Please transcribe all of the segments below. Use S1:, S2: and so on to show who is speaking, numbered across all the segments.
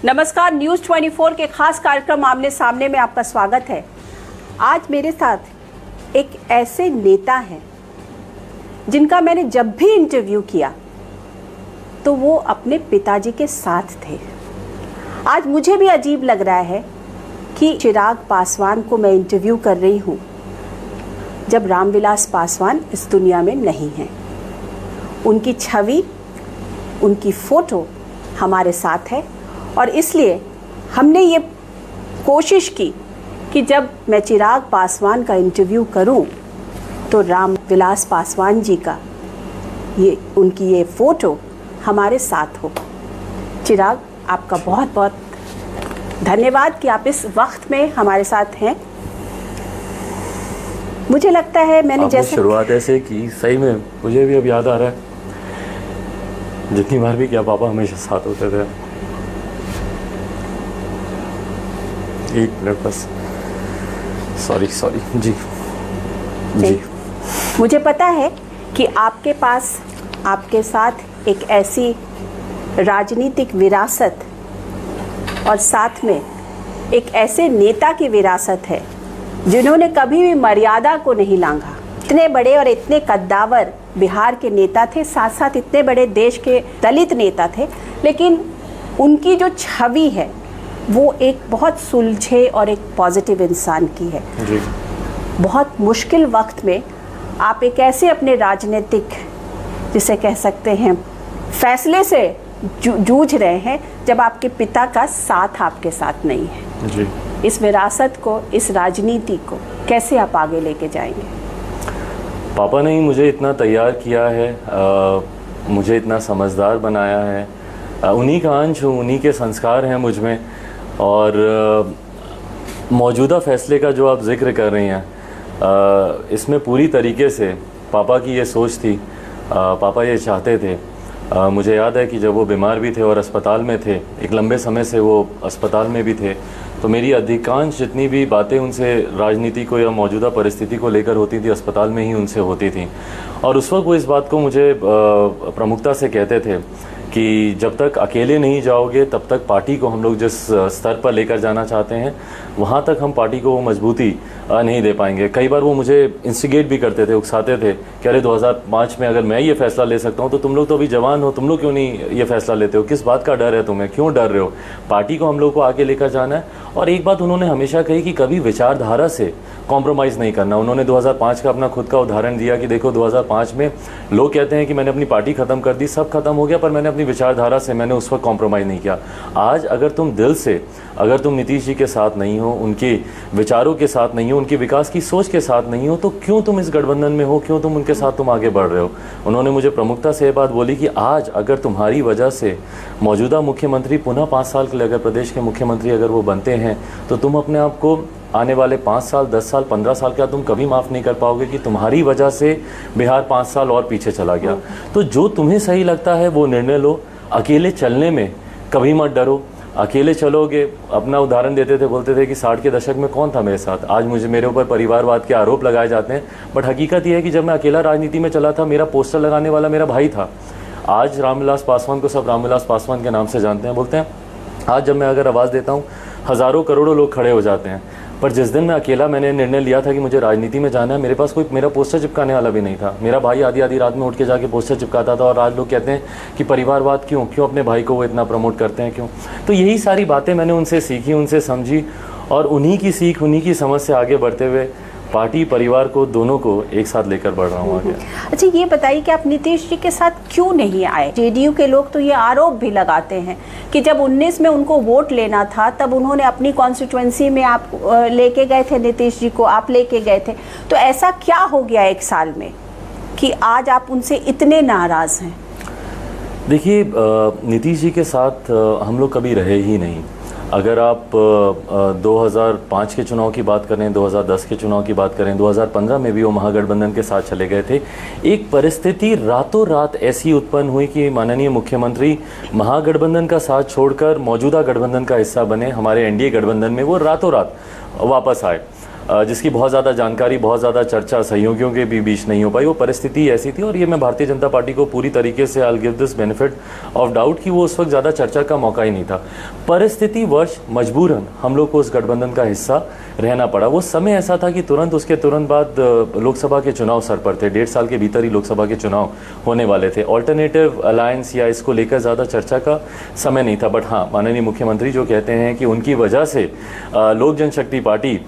S1: नमस्कार, न्यूज़ 24 के खास कार्यक्रम आमने सामने में आपका स्वागत है। आज मेरे साथ एक ऐसे नेता हैं जिनका मैंने जब भी इंटरव्यू किया तो वो अपने पिताजी के साथ थे। आज मुझे भी अजीब लग रहा है कि चिराग पासवान को मैं इंटरव्यू कर रही हूँ जब रामविलास पासवान इस दुनिया में नहीं हैं। उनकी छवि, उनकी फ़ोटो हमारे साथ है और इसलिए हमने ये कोशिश की कि जब मैं चिराग पासवान का इंटरव्यू करूं तो रामविलास पासवान जी का उनकी ये फ़ोटो हमारे साथ हो। चिराग, आपका बहुत बहुत धन्यवाद कि आप इस वक्त में हमारे साथ हैं। मुझे लगता है मैंने जैसे
S2: शुरुआत ऐसे की, सही में मुझे भी अब याद आ रहा है जितनी बार भी क्या पापा हमेशा साथ होते थे। एक मिनट बस, सॉरी जी जी।
S1: मुझे पता है कि आपके पास आपके साथ एक ऐसी राजनीतिक विरासत और साथ में एक ऐसे नेता की विरासत है जिन्होंने कभी भी मर्यादा को नहीं लांघा। इतने बड़े और इतने कद्दावर बिहार के नेता थे, साथ साथ इतने बड़े देश के दलित नेता थे, लेकिन उनकी जो छवि है वो एक बहुत सुलझे और एक पॉजिटिव इंसान की है
S2: जी।
S1: बहुत मुश्किल वक्त में आप एक ऐसे अपने राजनीतिक, जिसे कह सकते हैं, फैसले से जूझ रहे हैं जब आपके पिता का साथ आपके साथ नहीं है
S2: जी।
S1: इस विरासत को, इस राजनीति को कैसे आप आगे लेके जाएंगे?
S2: पापा ने ही मुझे इतना तैयार किया है, मुझे इतना समझदार बनाया है, उन्हीं का अंश हूँ, उन्हीं के संस्कार हैं मुझ में। और मौजूदा फ़ैसले का जो आप जिक्र कर रही हैं, इसमें पूरी तरीके से पापा की ये सोच थी। पापा ये चाहते थे। मुझे याद है कि जब वो बीमार भी थे और अस्पताल में थे, एक लंबे समय से वो अस्पताल में भी थे, तो मेरी अधिकांश जितनी भी बातें उनसे राजनीति को या मौजूदा परिस्थिति को लेकर होती थी, अस्पताल में ही उनसे होती थी। और उस वक्त वो इस बात को मुझे प्रमुखता से कहते थे कि जब तक अकेले नहीं जाओगे तब तक पार्टी को हम लोग जिस स्तर पर लेकर जाना चाहते हैं वहाँ तक हम पार्टी को वो मजबूती नहीं दे पाएंगे। कई बार वो मुझे इंस्टिगेट भी करते थे, उकसाते थे कि अरे 2005 में अगर मैं ये फ़ैसला ले सकता हूँ तो तुम लोग तो अभी जवान हो, तुम लोग क्यों नहीं ये फ़ैसला लेते हो, किस बात का डर है तुम्हें, क्यों डर रहे हो, पार्टी को हम लोग को आगे लेकर जाना है। और एक बात उन्होंने हमेशा कही कि कभी विचारधारा से कॉम्प्रोमाइज़ नहीं करना। उन्होंने 2005 का अपना खुद का उदाहरण दिया कि देखो 2005 में लोग कहते हैं कि मैंने अपनी पार्टी ख़त्म कर दी, सब खत्म हो गया, पर मैंने अपनी विचारधारा से मैंने उस वक्त कॉम्प्रोमाइज़ नहीं किया। आज अगर तुम दिल से, अगर तुम नीतीश जी के साथ नहीं हो, उनके विचारों के साथ नहीं हो, उनके विकास की सोच के साथ नहीं हो, तो क्यों तुम इस गठबंधन में हो, क्यों तुम उनके साथ तुम आगे बढ़ रहे हो। उन्होंने मुझे प्रमुखता से ये बात बोली कि आज अगर तुम्हारी वजह से मौजूदा मुख्यमंत्री पुनः 5 साल के लिए अगर प्रदेश के मुख्यमंत्री अगर वो बनते हैं तो तुम अपने आप को आने वाले 5 साल, 10 साल, 15 साल का तुम कभी माफ़ नहीं कर पाओगे कि तुम्हारी वजह से बिहार 5 साल और पीछे चला गया। तो जो तुम्हें सही लगता है वो निर्णय लो, अकेले चलने में कभी मत डरो। अकेले चलोगे, अपना उदाहरण देते थे, बोलते थे कि 60 के दशक में कौन था मेरे साथ। आज मुझे मेरे ऊपर परिवारवाद के आरोप लगाए जाते हैं, बट हकीकत यह है कि जब मैं अकेला राजनीति में चला था, मेरा पोस्टर लगाने वाला मेरा भाई था। आज रामविलास पासवान को सब रामविलास पासवान के नाम से जानते हैं, बोलते हैं। आज जब मैं अगर आवाज़ देता हूँ, हज़ारों करोड़ों लोग खड़े हो जाते हैं। पर जिस दिन मैं अकेला मैंने निर्णय लिया था कि मुझे राजनीति में जाना है, मेरे पास कोई मेरा पोस्टर चिपकाने वाला भी नहीं था। मेरा भाई आधी रात में उठ के जाके पोस्टर चिपकाता था। और आज लोग कहते हैं कि परिवारवाद क्यों अपने भाई को वो इतना प्रमोट करते हैं, क्यों। तो यही सारी बातें मैंने उनसे सीखी, उनसे समझी, और उन्हीं की सीख, उन्हीं की समझ से आगे बढ़ते हुए पार्टी, परिवार को, दोनों को एक साथ लेकर बढ़ रहा हूँ आगे।
S1: अच्छा, ये बताइए कि आप नीतीश जी के साथ क्यों नहीं आए? जेडीयू के लोग तो ये आरोप भी लगाते हैं कि जब 19 में उनको वोट लेना था तब उन्होंने अपनी कॉन्स्टिट्यूएंसी में आप लेके गए थे, नीतीश जी को आप लेके गए थे। तो ऐसा क्या हो गया 1 साल में कि आज आप उनसे इतने नाराज़ हैं?
S2: देखिए, नीतीश जी के साथ हम लोग कभी रहे ही नहीं। अगर आप 2005 के चुनाव की बात करें, 2010 के चुनाव की बात करें, 2015 में भी वो महागठबंधन के साथ चले गए थे। एक परिस्थिति रातों रात ऐसी उत्पन्न हुई कि माननीय मुख्यमंत्री महागठबंधन का साथ छोड़कर मौजूदा गठबंधन का हिस्सा बने, हमारे एनडीए गठबंधन में वो रातों रात वापस आए। जिसकी बहुत ज़्यादा जानकारी, बहुत ज़्यादा चर्चा सहयोगियों के भी बीच नहीं हो पाई। वो परिस्थिति ऐसी थी, और ये मैं भारतीय जनता पार्टी को पूरी तरीके से I give this benefit of doubt कि वो उस वक्त ज़्यादा चर्चा का मौका ही नहीं था। परिस्थिति वर्ष मजबूरन हम लोग को उस गठबंधन का हिस्सा रहना पड़ा। वो समय ऐसा था कि उसके तुरंत बाद लोकसभा के चुनाव सर पर थे। 1.5 साल के भीतर ही लोकसभा के चुनाव होने वाले थे। ऑल्टरनेटिव अलायंस या इसको लेकर ज़्यादा चर्चा का समय नहीं था। बट हाँ, माननीय मुख्यमंत्री जो कहते हैं कि उनकी वजह से लोक जनशक्ति पार्टी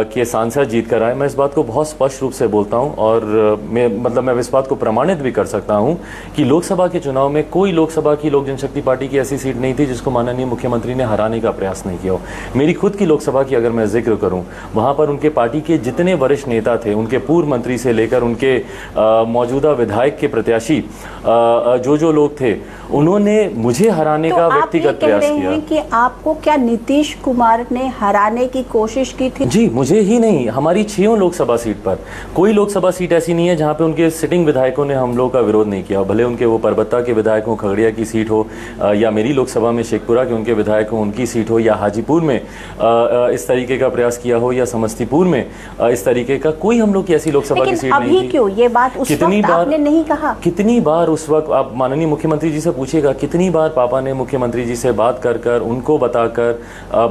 S2: के सांसद जीत कर आए, मैं इस बात को बहुत स्पष्ट रूप से बोलता हूँ, और मैं इस बात को प्रमाणित भी कर सकता हूँ कि लोकसभा के चुनाव में कोई लोकसभा की लोक जनशक्ति पार्टी की ऐसी सीट नहीं थी जिसको माननीय मुख्यमंत्री ने हराने का प्रयास नहीं किया हो। मेरी खुद की लोकसभा की अगर मैं जिक्र करूं, वहां पर उनके पार्टी के जितने वरिष्ठ नेता थे, उनके पूर्व मंत्री से लेकर उनके मौजूदा विधायक के प्रत्याशी जो लोग थे, उन्होंने मुझे हराने का व्यक्तिगत प्रयास किया।
S1: हैं कि आपको क्या नीतीश कुमार ने हराने की कोशिश की थी?
S2: जी, मुझे ही नहीं, हमारी 6 लोकसभा सीट पर कोई लोकसभा सीट ऐसी नहीं है जहां पे उनके सिटिंग विधायकों ने हम लोगों का विरोध नहीं किया। भले उनके वो परबत्ता के विधायक हो, खगड़िया की सीट हो, या मेरी लोकसभा में शेखपुरा के उनके विधायक हो, उनकी सीट हो, या हाजीपुर में इस तरीके का प्रयास किया हो, या समस्तीपुर में इस तरीके का, कोई हम लोग की ऐसी लोकसभा की सीट नहीं थी।
S1: अभी क्यों ये बात उस वक्त आपने नहीं कहा?
S2: कितनी बार उस वक्त आप माननीय मुख्यमंत्री जी से पूछिएगा, कितनी बार पापा ने मुख्यमंत्री जी से बात कर उनको बताकर,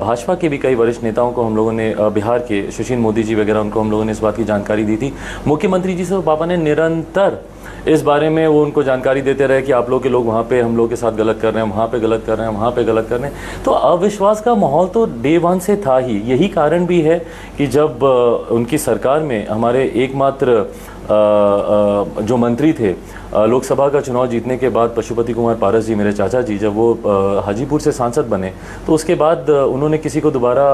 S2: भाजपा के भी कई वरिष्ठ नेताओं को हम लोगों ने, बिहार के सुशील मोदी जी वगैरह, उनको हम लोगों ने इस बात की जानकारी दी थी। मुख्यमंत्री जी से पापा ने निरंतर इस बारे में वो उनको जानकारी देते रहे कि आप लोग के लोग वहाँ पे हम लोग के साथ गलत कर रहे हैं, वहाँ पे गलत कर रहे हैं, वहाँ पे गलत कर रहे हैं। तो अविश्वास का माहौल तो डे 1 से था ही। यही कारण भी है कि जब उनकी सरकार में हमारे एकमात्र जो मंत्री थे, लोकसभा का चुनाव जीतने के बाद पशुपति कुमार पारस जी, मेरे चाचा जी, जब वो हाजीपुर से सांसद बने, तो उसके बाद उन्होंने किसी को दोबारा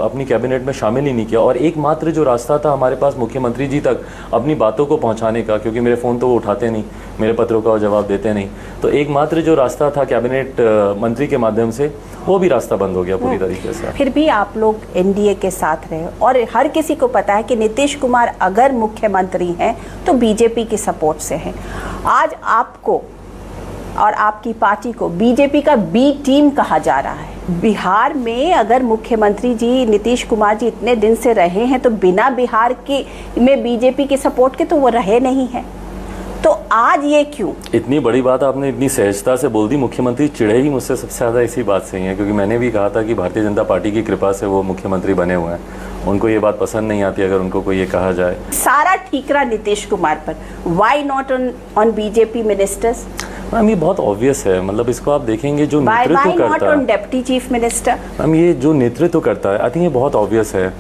S2: अपनी कैबिनेट में शामिल ही नहीं किया। और एकमात्र जो रास्ता था हमारे पास मुख्यमंत्री जी तक अपनी बातों को पहुंचाने का, क्योंकि मेरे फ़ोन तो वो उठाते नहीं, मेरे पत्रों का वो जवाब देते नहीं, तो एकमात्र जो रास्ता था कैबिनेट मंत्री के माध्यम से, वो भी रास्ता बंद हो गया पूरी तरीके से।
S1: फिर भी आप लोग एनडीए के साथ रहे, और हर किसी को पता है कि नीतीश कुमार अगर मुख्यमंत्री हैं तो बीजेपी की सपोर्ट से हैं। आज आपको और आपकी पार्टी को बीजेपी का बी टीम कहा जा रहा है। बिहार में अगर मुख्यमंत्री जी नीतीश कुमार जी इतने दिन से रहे हैं, तो बिना बिहार के में बीजेपी की सपोर्ट के तो वो रहे नहीं हैं। तो आज ये क्यों?
S2: इतनी बड़ी बात आपने इतनी सहजता से बोल दी। मुख्यमंत्री चिढ़े ही मुझसे सबसे ज़्यादा इसी बात से ही है, क्योंकि मैंने भी कहा था कि भारतीय जनता पार्टी की कृपा से वो मुख्यमंत्री बने हुए हैं। उनको ये बात पसंद नहीं आती अगर उनको कोई ये कहा जाए।
S1: सारा ठीकरा नीतीश कुमार पर, why not on BJP ministers?
S2: Ma'am, ये बहुत ऑब्वियस है। मतलब इसको आप देखेंगे, जो नेतृत्व करता है,
S1: डेप्टी चीफ मिनिस्टर,
S2: मैम ये जो नेतृत्व करता है, आई थिंक ये बहुत ऑब्वियस है।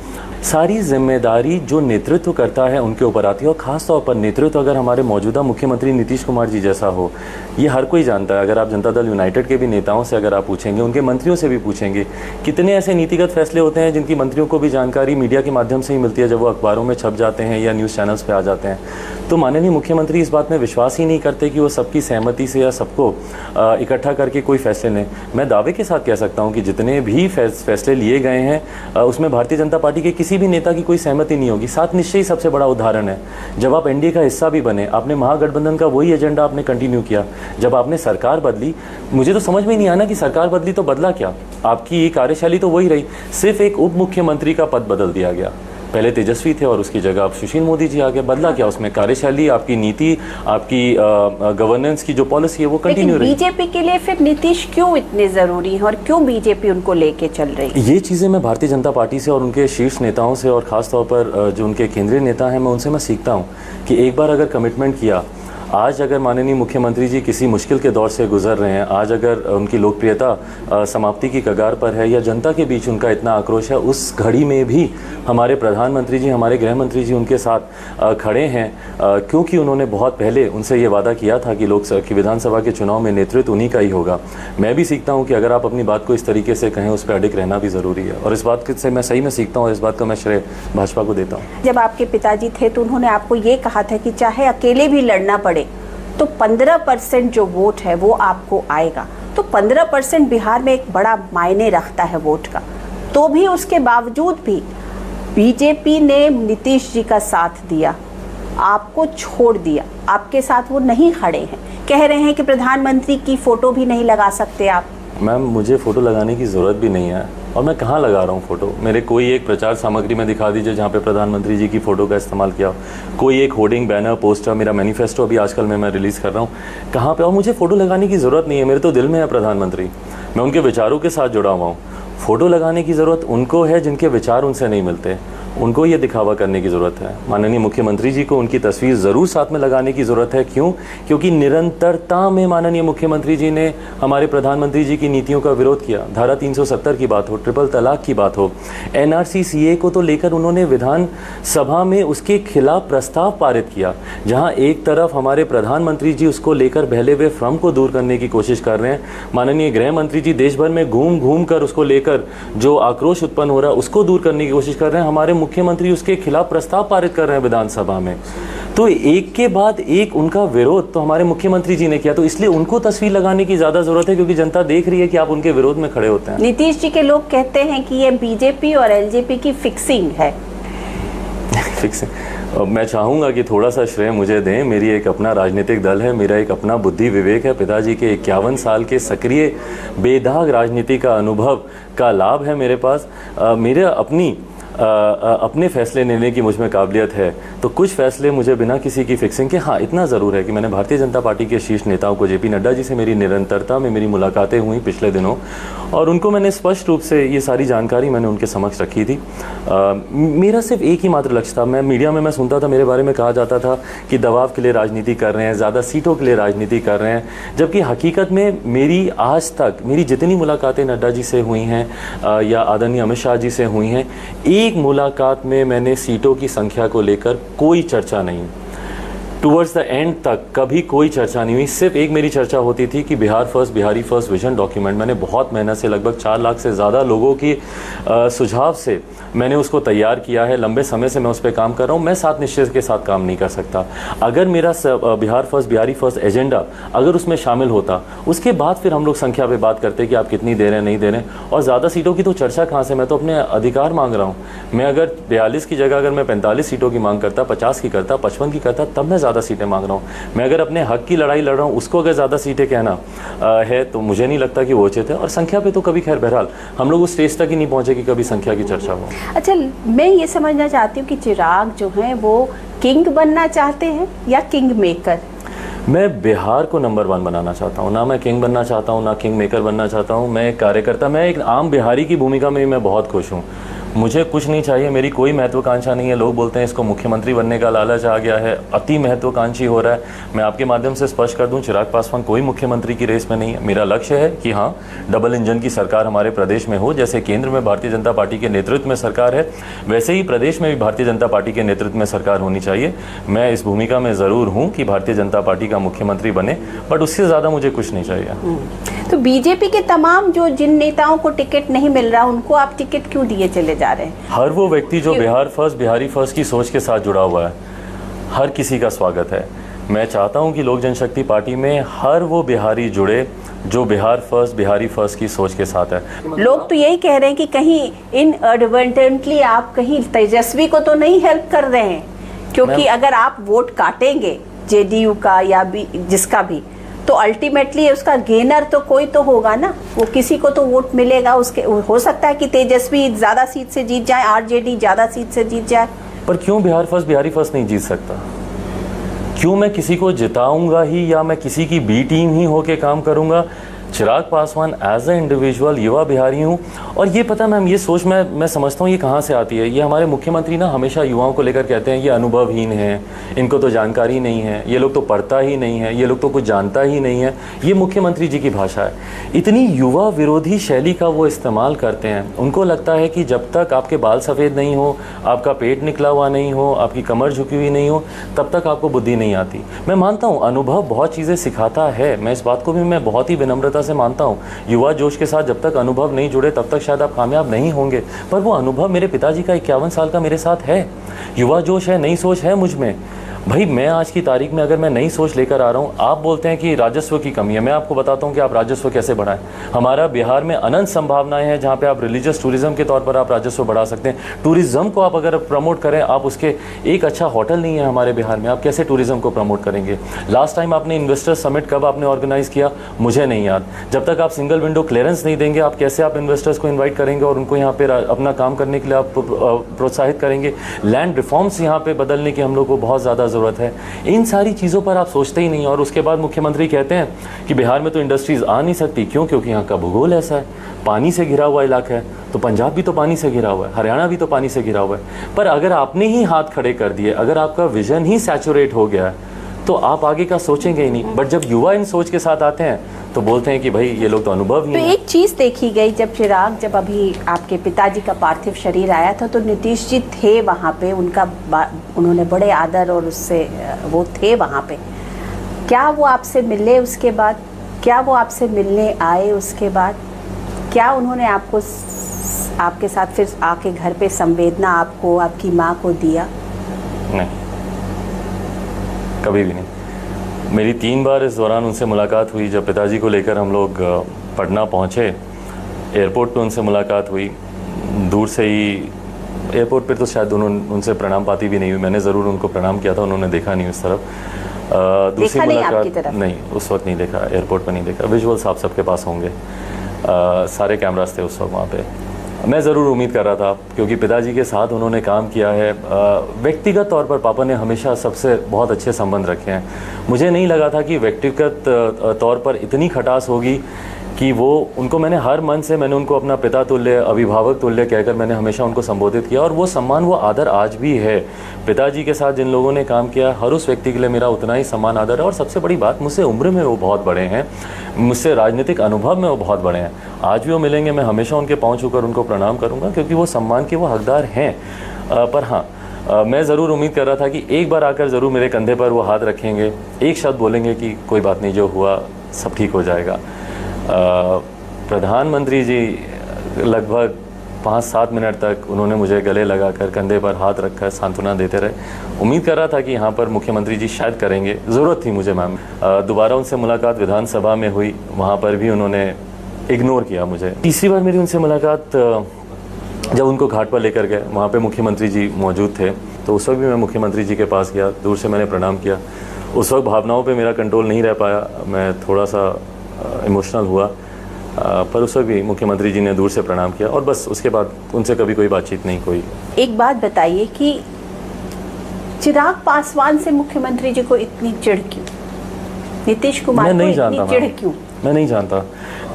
S2: सारी जिम्मेदारी जो नेतृत्व करता है उनके ऊपर आती है, और खास तौर पर नेतृत्व अगर हमारे मौजूदा मुख्यमंत्री नीतीश कुमार जी जैसा हो, ये हर कोई जानता है। अगर आप जनता दल यूनाइटेड के भी नेताओं से अगर आप पूछेंगे, उनके मंत्रियों से भी पूछेंगे, कितने ऐसे नीतिगत फैसले होते हैं जिनकी मंत्रियों को भी जानकारी मीडिया के माध्यम से ही मिलती है, जब वो अखबारों में छप जाते हैं या न्यूज़ चैनल्स पे आ जाते हैं। तो माननीय मुख्यमंत्री इस बात में विश्वास ही नहीं करते कि वो सबकी सहमति से या सबको इकट्ठा करके कोई फैसले लें। मैं दावे के साथ कह सकता हूँ कि जितने भी फैसले लिए गए हैं उसमें भारतीय जनता पार्टी के किसी भी नेता की कोई सहमति नहीं होगी। 7 निश्चय ही सबसे बड़ा उदाहरण है। जब आप एनडीए का हिस्सा भी बने, आपने महागठबंधन का वही एजेंडा आपने कंटिन्यू किया। जब आपने सरकार बदली, मुझे तो समझ में ही नहीं आना कि सरकार बदली तो बदला क्या, आपकी कार्यशैली तो वही रही, सिर्फ एक उप मुख्यमंत्री का पद बदल दिया गया। पहले तेजस्वी थे और उसकी जगह आप सुशील मोदी जी आ गए। बदला क्या उसमें? कार्यशैली, आपकी नीति, आपकी गवर्नेंस की जो पॉलिसी है वो कंटिन्यू रही।
S1: बीजेपी के लिए फिर नीतीश क्यों इतने जरूरी है और क्यों बीजेपी उनको लेके चल रही है?
S2: ये चीज़ें मैं भारतीय जनता पार्टी से और उनके शीर्ष नेताओं से, और खासतौर पर जो उनके केंद्रीय नेता हैं, मैं उनसे मैं सीखता हूँ कि एक बार अगर कमिटमेंट किया, आज अगर माननीय मुख्यमंत्री जी किसी मुश्किल के दौर से गुजर रहे हैं, आज अगर उनकी लोकप्रियता समाप्ति की कगार पर है या जनता के बीच उनका इतना आक्रोश है, उस घड़ी में भी हमारे प्रधानमंत्री जी, हमारे गृह मंत्री जी उनके साथ खड़े हैं, क्योंकि उन्होंने बहुत पहले उनसे ये वादा किया था कि विधानसभा के चुनाव में नेतृत्व उन्हीं का ही होगा। मैं भी सीखता हूँ कि अगर आप अपनी बात को इस तरीके से कहें, उस पर अडिग रहना भी ज़रूरी है, और इस बात से मैं सही में सीखता हूँ और इस बात का मैं श्रेय भाजपा को देता हूँ।
S1: जब आपके पिताजी थे तो उन्होंने आपको ये कहा था कि चाहे अकेले भी लड़ना पड़े तो 15% जो वोट है वो आपको आएगा। तो 15% बिहार में एक बड़ा मायने रखता है वोट का। तो भी उसके बावजूद भी बीजेपी ने नीतीश जी का साथ दिया, आपको छोड़ दिया, आपके साथ वो नहीं खड़े हैं। कह रहे हैं कि प्रधानमंत्री की फोटो भी नहीं लगा सकते आप।
S2: मैम, मुझे फ़ोटो लगाने की ज़रूरत भी नहीं है। और मैं कहाँ लगा रहा हूँ फ़ोटो। मेरे कोई एक प्रचार सामग्री में दिखा दीजिए जहाँ पे प्रधानमंत्री जी की फ़ोटो का इस्तेमाल किया हो, कोई एक होर्डिंग, बैनर, पोस्टर, मेरा मैनिफेस्टो अभी आजकल मैं रिलीज़ कर रहा हूँ, कहाँ पे। और मुझे फ़ोटो लगाने की ज़रूरत नहीं है, मेरे तो दिल में है प्रधानमंत्री, मैं उनके विचारों के साथ जुड़ा हुआ हूँ। फ़ोटो लगाने की ज़रूरत उनको है जिनके विचार उनसे नहीं मिलते, उनको ये दिखावा करने की ज़रूरत है। माननीय मुख्यमंत्री जी को उनकी तस्वीर ज़रूर साथ में लगाने की ज़रूरत है। क्यों? क्योंकि निरंतरता में माननीय मुख्यमंत्री जी ने हमारे प्रधानमंत्री जी की नीतियों का विरोध किया। धारा 370 की बात हो, ट्रिपल तलाक की बात हो, NRC CA को तो लेकर उन्होंने विधानसभा में उसके खिलाफ प्रस्ताव पारित किया, जहाँ एक तरफ हमारे प्रधानमंत्री जी उसको लेकर बहले हुए भ्रम को दूर करने की कोशिश कर रहे हैं, माननीय गृह मंत्री जी देश भर में घूम घूम कर उसको लेकर जो आक्रोश उत्पन्न हो रहा है उसको दूर करने की कोशिश कर रहे हैं, हमारे मुख्यमंत्री उसके खिलाफ प्रस्ताव पारित कर रहे हैं विधानसभा में। तो एक के बाद एक उनका विरोध तो हमारे मुख्यमंत्री जी ने किया, तो इसलिए उनको तस्वीर लगाने की ज्यादा जरूरत है, क्योंकि जनता देख रही है कि आप उनके विरोध में खड़े होते हैं।
S1: नीतीश जी के लोग कहते हैं कि ये बीजेपी और LJP की फिक्सिंग है।
S2: फिक्सिंग, मैं चाहूंगा कि थोड़ा सा श्रेय मुझे दें। मेरी एक अपना राजनीतिक दल है, मेरा एक अपना बुद्धि विवेक है, पिताजी के 51 साल के सक्रिय बेदाग राजनीति का अनुभव का लाभ है मेरे पास। मेरे अपने फैसले लेने की मुझ में काबिलियत है, तो कुछ फैसले मुझे बिना किसी की फिक्सिंग के, हाँ इतना ज़रूर है कि मैंने भारतीय जनता पार्टी के शीर्ष नेताओं को, JP नड्डा जी से मेरी निरंतरता में मेरी मुलाकातें हुई पिछले दिनों, और उनको मैंने स्पष्ट रूप से ये सारी जानकारी मैंने उनके समक्ष रखी थी। मेरा सिर्फ एक ही मात्र लक्ष्य था। मैं मीडिया में मैं सुनता था, मेरे बारे में कहा जाता था कि दबाव के लिए राजनीति कर रहे हैं, ज़्यादा सीटों के लिए राजनीति कर रहे हैं, जबकि हकीकत में मेरी आज तक मेरी जितनी मुलाकातें नड्डा जी से हुई हैं या आदरणीय अमित शाह जी से हुई हैं, एक मुलाकात में मैंने सीटों की संख्या को लेकर कोई चर्चा नहीं, टुवर्ड्स द एंड तक कभी कोई चर्चा नहीं हुई। सिर्फ एक मेरी चर्चा होती थी कि Bihar first, Bihari first vision document, मैंने बहुत मेहनत से लगभग 4 लाख से ज़्यादा लोगों की सुझाव से मैंने उसको तैयार किया है। लंबे समय से मैं उस पर काम कर रहा हूँ। मैं सात निश्चय के साथ काम नहीं कर सकता। अगर मेरा Bihar first, Bihari first agenda अगर उसमें शामिल होता, उसके बाद फिर हम लोग संख्या पे बात करते कि आप कितनी दे रहे हैं, नहीं दे रहे हैं। और ज़्यादा सीटों की तो चर्चा कहाँ से, मैं तो अपने अधिकार मांग रहा हूँ। मैं अगर 42 की जगह अगर मैं 45 सीटों की मांग करता, 50 की करता, 55 की करता, तब मैं ज़्यादा सीटें मांग रहा हूँ। मैं अगर अपने हक की लड़ाई लड़ रहा हूँ, उसको अगर ज़्यादा सीटें कहना है तो मुझे नहीं लगता कि वो उचित है। और संख्या पे तो कभी, खैर बहरहाल हम लोग उस स्टेज तक ही नहीं पहुँचे कि कभी संख्या की चर्चा हो।
S1: अच्छा, मैं ये समझना चाहती हूँ कि चिराग जो हैं वो किंग बनना चाहते हैं या किंग मेकर?
S2: मैं बिहार को नंबर 1 बनाना चाहता हूँ, ना मैं किंग बनना चाहता हूँ, ना किंग मेकर बनना चाहता हूँ। मैं एक कार्यकर्ता, मैं एक आम बिहारी की भूमिका में मैं बहुत खुश हूँ। मुझे कुछ नहीं चाहिए, मेरी कोई महत्वाकांक्षा नहीं है। लोग बोलते हैं इसको मुख्यमंत्री बनने का लालच आ गया है, अति महत्वाकांक्षी हो रहा है। मैं आपके माध्यम से स्पष्ट कर दूं, चिराग पासवान कोई मुख्यमंत्री की रेस में नहीं है। मेरा लक्ष्य है कि हाँ, डबल इंजन की सरकार हमारे प्रदेश में हो। जैसे केंद्र में भारतीय जनता पार्टी के नेतृत्व में सरकार है, वैसे ही प्रदेश में भी भारतीय जनता पार्टी के नेतृत्व में सरकार होनी चाहिए। मैं इस भूमिका में ज़रूर हूँ कि भारतीय जनता पार्टी का मुख्यमंत्री बने, बट उससे ज़्यादा मुझे कुछ नहीं चाहिए।
S1: तो बीजेपी के तमाम जो जिन नेताओं को टिकट नहीं मिल रहा, उनको आप टिकट क्यों दिए चले जा रहे हैं?
S2: हर वो व्यक्ति जो बिहार फर्स्ट, बिहारी फर्स्ट की सोच के साथ जुड़ा हुआ है, हर किसी का स्वागत है। मैं चाहता हूं कि लोक जनशक्ति पार्टी में हर वो बिहारी जुड़े जो बिहार फर्स्ट, बिहारी फर्स्ट की सोच के साथ है।
S1: लोग तो यही कह रहे हैं कि कहीं इनएडवर्टेंटली आप कहीं तेजस्वी को तो नहीं हेल्प कर रहे हैं, क्योंकि अगर आप वोट काटेंगे JDU का या भी जिसका भी, तो अल्टीमेटली उसका गेनर तो कोई तो होगा ना, वो किसी को तो वोट मिलेगा। उसके हो सकता है कि तेजस्वी ज़्यादा सीट से जीत जाए, RJD ज़्यादा सीट से जीत जाए।
S2: पर क्यों बिहार फर्स्ट, बिहारी फर्स्ट नहीं जीत सकता? क्यों मैं किसी को जिताऊंगा ही या मैं किसी की बी टीम ही होके काम करूंगा? Chirag Paswan as a individual युवा बिहारी हूँ। और ये पता मैम, ये सोच मैं समझता हूँ ये कहाँ से आती है। ये हमारे मुख्यमंत्री ना हमेशा युवाओं को लेकर कहते हैं ये अनुभवहीन है, इनको तो जानकारी नहीं है, ये लोग तो पढ़ता ही नहीं है, ये लोग तो कुछ जानता ही नहीं है। ये मुख्यमंत्री जी की भाषा है। इतनी युवा विरोधी शैली का वो इस्तेमाल करते हैं। उनको लगता है कि जब तक आपके बाल सफ़ेद नहीं हो, आपका पेट निकला हुआ नहीं हो, आपकी कमर झुकी हुई नहीं हो, तब तक आपको बुद्धि नहीं आती। मैं मानता हूँ अनुभव बहुत चीज़ें सिखाता है, मैं इस बात को भी मैं बहुत ही विनम्रता से मानता हूँ। युवा जोश के साथ जब तक अनुभव नहीं जुड़े तब तक शायद आप कामयाब नहीं होंगे। पर वो अनुभव मेरे पिताजी का 51 साल का मेरे साथ है। युवा जोश है, नई सोच है मुझ में। भाई मैं आज की तारीख में अगर मैं नई सोच लेकर आ रहा हूँ, आप बोलते हैं कि राजस्व की कमी है, मैं आपको बताता हूँ कि आप राजस्व कैसे बढ़ाएं। हमारा बिहार में अनंत संभावनाएं हैं जहाँ पे आप रिलीजियस टूरिज्म के तौर पर आप राजस्व बढ़ा सकते हैं। टूरिज्म को आप अगर प्रमोट करें, आप उसके एक अच्छा होटल नहीं है हमारे बिहार में, आप कैसे टूरिज्म को प्रमोट करेंगे? लास्ट टाइम आपने इन्वेस्टर समिट कब आपने ऑर्गेनाइज किया, मुझे नहीं याद। जब तक आप सिंगल विंडो क्लियरेंस नहीं देंगे, आप कैसे आप इन्वेस्टर्स को इन्वाइट करेंगे और उनको यहाँ पे अपना काम करने के लिए आप प्रोत्साहित करेंगे? लैंड रिफॉर्म्स यहाँ पे बदलने की हम लोग को बहुत ज़्यादा ज़रूरत है। इन सारी चीज़ों पर आप सोचते ही नहीं। और उसके बाद मुख्यमंत्री कहते हैं कि बिहार में तो इंडस्ट्रीज आ नहीं सकती, क्यों? क्योंकि यहाँ का भूगोल ऐसा है, पानी से घिरा हुआ इलाका है। तो पंजाब भी तो पानी से घिरा हुआ है, हरियाणा भी तो पानी से घिरा हुआ है। पर अगर आपने ही हाथ खड़े कर दिए, अगर आपका विजन ही सैचुरेट हो गया है, तो आप आगे का सोचेंगे ही नहीं। बट जब युवा इन सोच के साथ आते हैं तो बोलते हैं कि भाई ये लोग तो अनुभव ही
S1: तो
S2: हैं।
S1: एक चीज देखी गई, जब अभी आपके पिताजी का पार्थिव शरीर आया था तो नीतीश जी थे वहाँ पे, उन्होंने बड़े आदर और उससे वो थे वहाँ पे। क्या वो आपसे मिले उसके बाद? क्या वो आपसे मिलने आए उसके बाद? क्या उन्होंने आपके साथ फिर आके घर पे संवेदना आपको, आपकी माँ को दिया?
S2: नहीं, कभी भी नहीं। मेरी 3 बार इस दौरान उनसे मुलाकात हुई। जब पिताजी को लेकर हम लोग पटना पहुँचे, एयरपोर्ट पे उनसे मुलाकात हुई। दूर से ही एयरपोर्ट पे तो शायद उनसे प्रणाम पाती भी नहीं हुई, मैंने ज़रूर उनको प्रणाम किया था, उन्होंने देखा नहीं उस तरफ। दूसरी मुलाकात नहीं, उस वक्त नहीं देखा, एयरपोर्ट पर नहीं देखा। विजुअल्स आप सबके पास होंगे, सारे कैमरास थे उस वक्त वहाँ पे। मैं ज़रूर उम्मीद कर रहा था, क्योंकि पिताजी के साथ उन्होंने काम किया है। व्यक्तिगत तौर पर पापा ने हमेशा सबसे बहुत अच्छे संबंध रखे हैं। मुझे नहीं लगा था कि व्यक्तिगत तौर पर इतनी खटास होगी कि उनको मैंने हर मन से मैंने उनको अपना पिता तुल्य, अभिभावक तुल्य कहकर मैंने हमेशा उनको संबोधित किया। और वो सम्मान, वो आदर आज भी है। पिताजी के साथ जिन लोगों ने काम किया, हर उस व्यक्ति के लिए मेरा उतना ही सम्मान, आदर है। और सबसे बड़ी बात, मुझसे उम्र में वो बहुत बड़े हैं, मुझसे राजनीतिक अनुभव में वो बहुत बड़े हैं। आज भी वो मिलेंगे, मैं हमेशा उनके पाँव छूकर उनको प्रणाम करूँगा, क्योंकि वो सम्मान के वो हकदार हैं। पर हाँ, मैं ज़रूर उम्मीद कर रहा था कि एक बार आकर ज़रूर मेरे कंधे पर वो हाथ रखेंगे, एक शब्द बोलेंगे कि कोई बात नहीं, जो हुआ सब ठीक हो जाएगा। प्रधानमंत्री जी लगभग 5-7 मिनट तक उन्होंने मुझे गले लगाकर कंधे पर हाथ रखकर सांत्वना देते रहे। उम्मीद कर रहा था कि यहाँ पर मुख्यमंत्री जी शायद करेंगे, ज़रूरत थी मुझे मैम। दोबारा उनसे मुलाकात विधानसभा में हुई, वहाँ पर भी उन्होंने इग्नोर किया मुझे। तीसरी बार मेरी उनसे मुलाकात जब उनको घाट पर लेकर गए, वहाँ पे मुख्यमंत्री जी मौजूद थे, तो उस वक्त भी मैं मुख्यमंत्री जी के पास गया, दूर से मैंने प्रणाम किया। उस वक्त भावनाओं पे मेरा कंट्रोल नहीं रह पाया, मैं थोड़ा सा इमोशनल हुआ, पर उस वक्त भी मुख्यमंत्री जी ने दूर से प्रणाम किया। और बस उसके बाद उनसे कभी कोई बातचीत नहीं हुई।
S1: एक बात बताइए कि चिराग पासवान से मुख्यमंत्री जी को इतनी चिढ़ क्यों? नीतीश कुमार को इतनी चिढ़ क्यों?
S2: मैं नहीं जानता।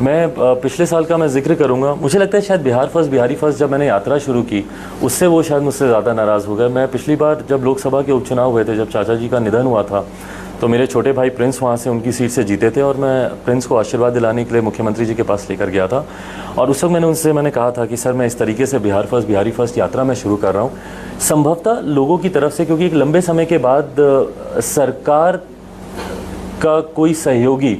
S2: मैं पिछले साल का मैं जिक्र करूंगा, मुझे लगता है शायद बिहार फर्स्ट, बिहारी फर्स्ट जब मैंने यात्रा शुरू की, उससे वो शायद मुझसे ज़्यादा नाराज़ हो गए। मैं पिछली बार जब लोकसभा के उपचुनाव हुए थे, जब चाचा जी का निधन हुआ था, तो मेरे छोटे भाई प्रिंस वहाँ से उनकी सीट से जीते थे, और मैं प्रिंस को आशीर्वाद दिलाने के लिए मुख्यमंत्री जी के पास लेकर गया था। और उस वक्त मैंने कहा था कि सर, मैं इस तरीके से बिहार फर्स्ट, बिहारी फर्स्ट यात्रा मैं शुरू कर रहा हूँ, संभवतः लोगों की तरफ से, क्योंकि एक लंबे समय के बाद सरकार का कोई सहयोगी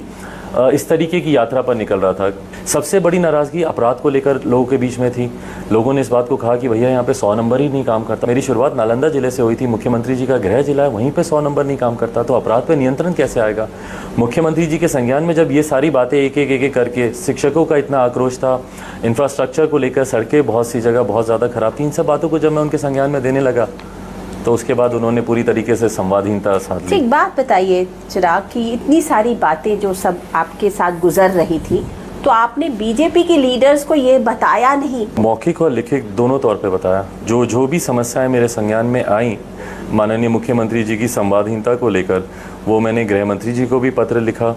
S2: इस तरीके की यात्रा पर निकल रहा था। सबसे बड़ी नाराज़गी अपराध को लेकर लोगों के बीच में थी। लोगों ने इस बात को कहा कि भैया यहाँ पे 100 नंबर ही नहीं काम करता। मेरी शुरुआत नालंदा ज़िले से हुई थी, मुख्यमंत्री जी का गृह जिला है, वहीं पे 100 नंबर नहीं काम करता, तो अपराध पे नियंत्रण कैसे आएगा? मुख्यमंत्री जी के संज्ञान में जब ये सारी बातें एक एक करके, शिक्षकों का इतना आक्रोश था, इंफ्रास्ट्रक्चर को लेकर सड़कें बहुत सी जगह बहुत ज़्यादा ख़राब थी, इन सब बातों को जब मैं उनके संज्ञान में देने लगा, तो उसके बाद उन्होंने पूरी तरीके से संवादहीनता साध ली।
S1: एक बात बताइए चिराग, की इतनी सारी बातें जो सब आपके साथ गुजर रही थी, तो आपने बीजेपी के लीडर्स को ये बताया नहीं?
S2: मौखिक और लिखित दोनों तौर पे बताया। जो भी समस्याएं मेरे संज्ञान में आई माननीय मुख्यमंत्री जी की संवादहीनता को लेकर, वो मैंने गृह मंत्री जी को भी पत्र लिखा।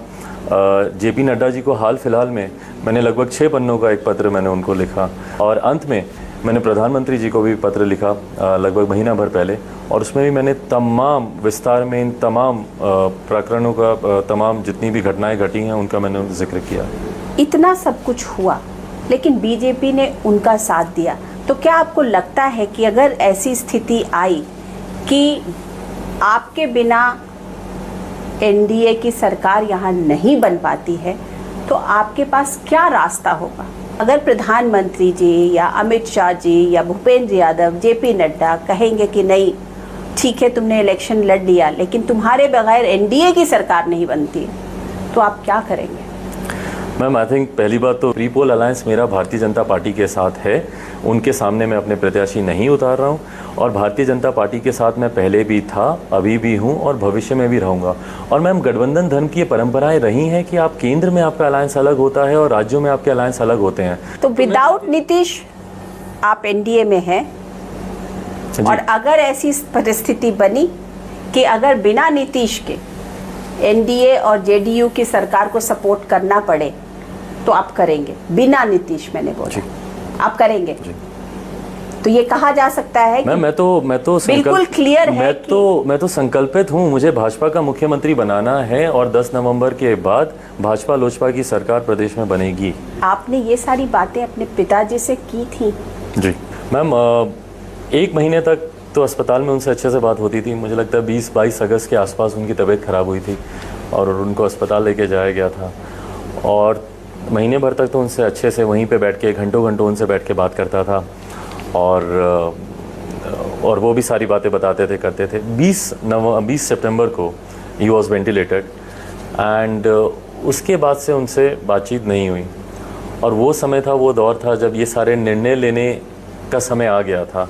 S2: जेपी नड्डा जी को हाल फिलहाल में मैंने लगभग 6 पन्नों का एक पत्र मैंने उनको लिखा, और अंत में मैंने प्रधानमंत्री जी को भी पत्र लिखा लगभग महीना भर पहले, और उसमें भी मैंने तमाम विस्तार में इन तमाम प्रकरणों का, तमाम जितनी भी घटनाएं घटी हैं उनका मैंने जिक्र किया।
S1: इतना सब कुछ हुआ, लेकिन बीजेपी ने उनका साथ दिया, तो क्या आपको लगता है कि अगर ऐसी स्थिति आई कि आपके बिना एनडीए की सरकार यहाँ नहीं बन पाती है, तो आपके पास क्या रास्ता होगा? अगर प्रधानमंत्री जी या अमित शाह जी या भूपेंद्र यादव, जेपी नड्डा कहेंगे कि नहीं, ठीक है तुमने इलेक्शन लड़ लिया, लेकिन तुम्हारे बगैर एनडीए की सरकार नहीं बनती, तो आप क्या करेंगे?
S2: मैम आई थिंक पहली बात तो प्री पोल अलायंस मेरा भारतीय जनता पार्टी के साथ है, उनके सामने मैं अपने प्रत्याशी नहीं उतार रहा हूँ, और भारतीय जनता पार्टी के साथ मैं पहले भी था, अभी भी हूँ और भविष्य में भी रहूँगा। और मैम गठबंधन धर्म की ये परंपराएं रही हैं कि आप केंद्र में आपका अलायंस अलग होता है और राज्यों में आपके अलायंस अलग होते हैं।
S1: तो विदाउट नीतीश आप एनडीए में हैं, और अगर ऐसी परिस्थिति बनी कि अगर बिना नीतीश के एनडीए और जेडीयू की सरकार को सपोर्ट करना पड़े तो आप करेंगे? बिना नीतीश मैंने बोला, आप करेंगे? तो ये कहा जा सकता है कि
S2: मैं तो
S1: बिल्कुल क्लियर है
S2: मैं तो संकल्पित हूँ, मुझे भाजपा का मुख्यमंत्री बनाना है और 10 नवंबर के बाद भाजपा लोजपा की सरकार प्रदेश में बनेगी।
S1: आपने ये सारी बातें अपने पिताजी से की थी?
S2: जी मैम, 1 महीने तक तो अस्पताल में उनसे अच्छे से बात होती थी। मुझे लगता है 20-22 अगस्त के आसपास उनकी तबीयत ख़राब हुई थी और उनको अस्पताल लेके जाया गया था, और महीने भर तक तो उनसे अच्छे से वहीं पे बैठ के घंटों उनसे बैठ के बात करता था, और वो भी सारी बातें बताते थे, करते थे। 20 सितंबर को ही वॉज वेंटिलेटेड, एंड उसके बाद से उनसे बातचीत नहीं हुई। और वो समय था, वो दौर था जब ये सारे निर्णय लेने का समय आ गया था,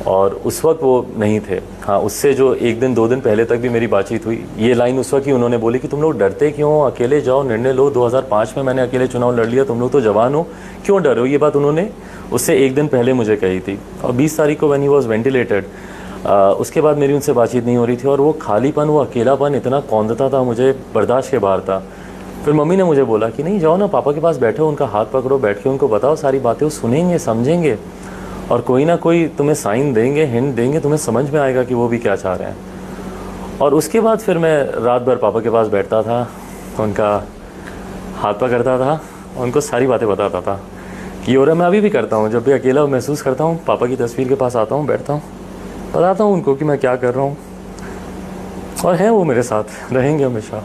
S2: और उस वक्त वो नहीं थे। हाँ, उससे जो 1 दिन 2 दिन पहले तक भी मेरी बातचीत हुई, ये लाइन उस वक्त ही उन्होंने बोली कि तुम लोग डरते क्यों हो, अकेले जाओ, निर्णय लो, 2005 में मैंने अकेले चुनाव लड़ लिया, तुम लोग तो जवान हो, क्यों डर हो। ये बात उन्होंने उससे 1 दिन पहले मुझे कही थी। और 20 तारीख को व्हेन ही वाज वेंटिलेटेड, उसके बाद मेरी उनसे बातचीत नहीं हो रही थी, और वो खालीपन, वो अकेलापन इतना कौंधता था, मुझे बर्दाश्त के बाहर था। फिर मम्मी ने मुझे बोला कि नहीं, जाओ ना पापा के पास बैठो, उनका हाथ पकड़ो, बैठ के उनको बताओ सारी बातें, वो सुनेंगे, समझेंगे, और कोई ना कोई तुम्हें साइन देंगे, हिंट देंगे, तुम्हें समझ में आएगा कि वो भी क्या चाह रहे हैं। और उसके बाद फिर मैं रात भर पापा के पास बैठता था, उनका हाथ पकड़ता था, उनको सारी बातें बताता था कि और मैं अभी भी करता हूँ, जब भी अकेला महसूस करता हूँ, पापा की तस्वीर के पास आता हूँ, बैठता हूँ, बताता हूँ उनको कि मैं क्या कर रहा हूँ, और हैं वो मेरे साथ, रहेंगे हमेशा।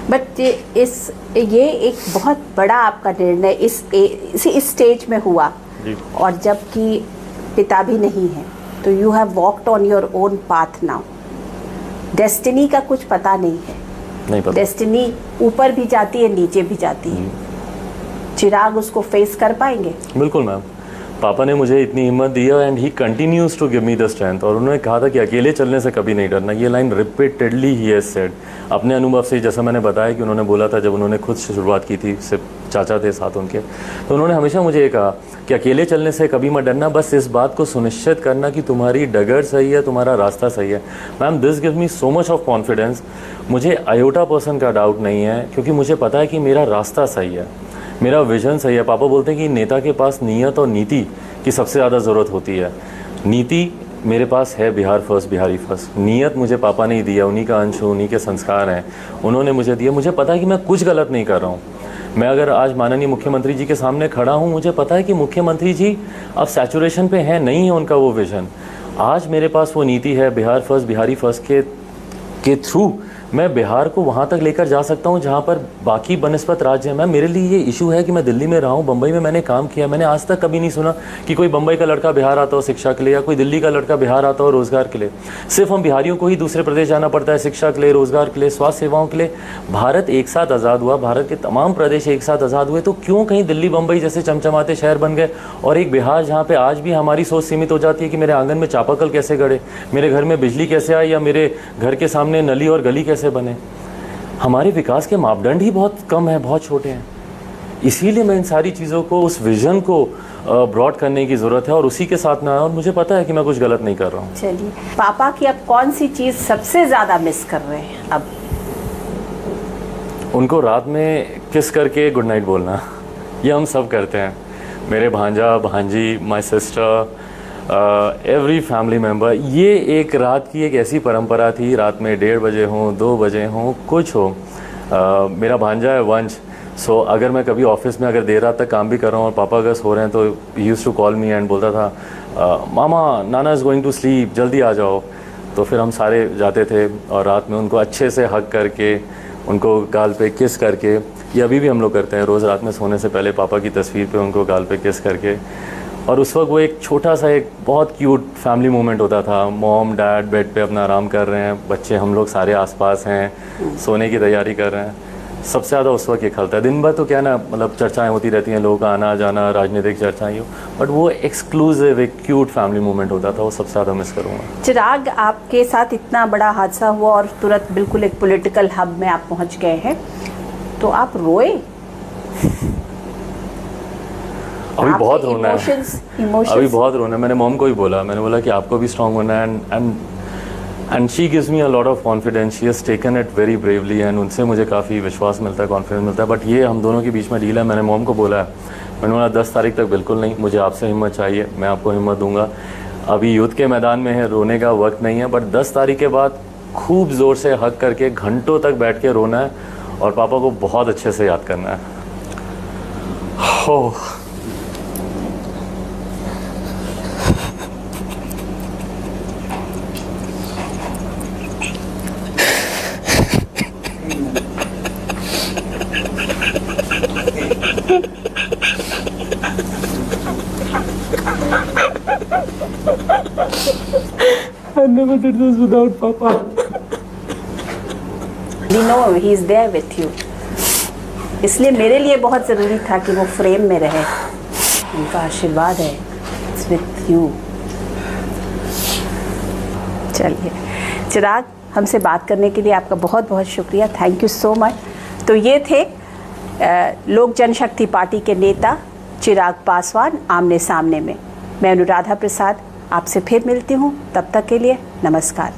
S1: बट ये एक बहुत बड़ा आपका निर्णय इस स्टेज में हुआ, और जबकि पिता भी नहीं है, तो you have walked on your own path now. Destiny का कुछ पता नहीं है,
S2: नहीं पता।
S1: डेस्टिनी ऊपर भी जाती है, नीचे भी जाती है। चिराग उसको फेस कर पाएंगे?
S2: बिल्कुल मैम, पापा ने मुझे इतनी हिम्मत दी है, and he continues to give me the strength. और उन्होंने कहा था कि अकेले चलने से कभी नहीं डरना, ये line repeatedly he has said अपने अनुभव से। जैसा मैंने बताया कि उन्होंने बोला था जब उन्होंने खुद से शुरुआत की थी, सिर्फ चाचा थे साथ उनके, तो उन्होंने हमेशा मुझे ये कहा कि अकेले चलने से कभी मत डरना, बस इस बात को सुनिश्चित करना कि तुम्हारी डगर सही है, तुम्हारा रास्ता सही है। Ma'am, this gives me so much of confidence. मुझे आयोटा % का डाउट नहीं है, क्योंकि मुझे पता है कि मेरा रास्ता सही है, मेरा विजन सही है। पापा बोलते हैं कि नेता के पास नियत और नीति की सबसे ज़्यादा ज़रूरत होती है। नीति मेरे पास है, बिहार फर्स्ट, बिहारी फर्स्ट। नियत मुझे पापा ने दिया, उन्हीं का अंश हूँ, उन्हीं के संस्कार हैं, उन्होंने मुझे दिया। मुझे पता है कि मैं कुछ गलत नहीं कर रहा हूँ। मैं अगर आज माननीय मुख्यमंत्री जी के सामने खड़ा हूँ, मुझे पता है कि मुख्यमंत्री जी अब सैचुरेशन पे हैं, नहीं है उनका वो विजन। आज मेरे पास वो नीति है, बिहार फर्स्ट, बिहारी फर्स्ट के थ्रू मैं बिहार को वहाँ तक लेकर जा सकता हूँ जहाँ पर बाकी बनस्पत राज्य हैं। मैम, मेरे लिए ये इशू है कि मैं दिल्ली में रहा हूँ, बम्बई में मैंने काम किया, मैंने आज तक कभी नहीं सुना कि कोई बम्बई का लड़का बिहार आता हो शिक्षा के लिए, या कोई दिल्ली का लड़का बिहार आता हो रोज़गार के लिए। सिर्फ हम बिहारियों को ही दूसरे प्रदेश जाना पड़ता है शिक्षा के लिए, रोज़गार के लिए, स्वास्थ्य सेवाओं के लिए। भारत एक साथ आज़ाद हुआ, भारत के तमाम प्रदेश एक साथ आज़ाद हुए, तो क्यों कहीं दिल्ली बम्बई जैसे चमचमाते शहर बन गए, और एक बिहार जहाँ पर आज भी हमारी सोच सीमित हो जाती है कि मेरे आंगन में चापाकल कैसे गड़े, मेरे घर में बिजली कैसे आए, या मेरे घर के सामने नली और गली कैसे बने। हमारे विकास के मापदंड ही बहुत कम है, बहुत छोटे हैं। इसीलिए मैं इन सारी चीज़ों को, उस विजन को ब्रॉड करने की ज़रूरत है, और उसी के साथ में आया, और मुझे पता है कि मैं कुछ गलत नहीं कर रहा हूँ।
S1: चलिए, पापा की अब कौन सी चीज़ सबसे ज़्यादा मिस कर रहे हैं अब?
S2: उनको रात में किस करके गुड नाइट बोलना, ये हम सब करते हैं। मेरे भांजा, भांजी, my sister, every family member. ये एक रात की एक ऐसी परंपरा थी, रात में 1:30 बजे हों, 2 बजे हों, कुछ हो। मेरा भांजा है वंश, सो अगर मैं कभी ऑफिस में अगर देर रात तक काम भी कर रहा हूँ और पापा अगर सो रहे हैं, तो he used to call me and बोलता था, मामा, नाना इज़ गोइंग टू स्लीप, जल्दी आ जाओ। तो फिर हम सारे जाते थे, और रात में उनको अच्छे से हग करके, उनको गाल पे किस करके, ये अभी भी हम लोग करते हैं रोज़ रात में सोने से पहले, पापा की तस्वीर पे उनको गाल पे किस करके, और उस वक्त वो एक छोटा सा एक बहुत क्यूट फैमिली मोमेंट होता था। मॉम डैड बेड पे अपना आराम कर रहे हैं, बच्चे हम लोग सारे आसपास हैं, सोने की तैयारी कर रहे हैं। सबसे ज़्यादा उस वक्त ये खलता है। दिन भर तो क्या ना, मतलब चर्चाएं होती रहती हैं, लोगों का आना जाना, राजनीतिक चर्चाएं, बट वो एक्सक्लूसिव एक क्यूट फैमिली मोमेंट होता था, वो सबसे ज़्यादा मिस करूँगा।
S1: चिराग, आपके साथ इतना बड़ा हादसा हुआ और तुरंत बिल्कुल एक पॉलिटिकल हब में आप पहुंच गए हैं, तो आप रोए?
S2: अभी बहुत रोना है,
S1: इमोशंस
S2: अभी बहुत रोना है। मैंने मॉम को भी बोला, मैंने बोला कि आपको भी स्ट्रांग होना है, and she gives me a lot of confidence, she has taken it very bravely, and उनसे मुझे काफ़ी विश्वास मिलता है, कॉन्फिडेंस मिलता है। बट ये हम दोनों के बीच में डील है। मैंने मॉम को बोला है, मैंने बोला 10 तारीख तक बिल्कुल नहीं, मुझे आपसे हिम्मत चाहिए, मैं आपको हिम्मत दूंगा। अभी युद्ध के मैदान में है, रोने का वक्त नहीं है, बट 10 तारीख के बाद खूब ज़ोर से हक करके घंटों तक बैठ के रोना है और पापा को बहुत अच्छे से याद करना है। हो I never did this without Papa.
S1: We know he is there with you. इसलिए मेरे लिए बहुत ज़रूरी था कि वो फ्रेम में रहे। उनका आशीर्वाद है, It's with you. चलिए चिराग, हमसे बात करने के लिए आपका बहुत बहुत शुक्रिया, थैंक यू सो मच। तो ये थे लोक जनशक्ति पार्टी के नेता चिराग पासवान आमने सामने में। मैं अनुराधा प्रसाद आपसे फिर मिलती हूँ, तब तक के लिए नमस्कार।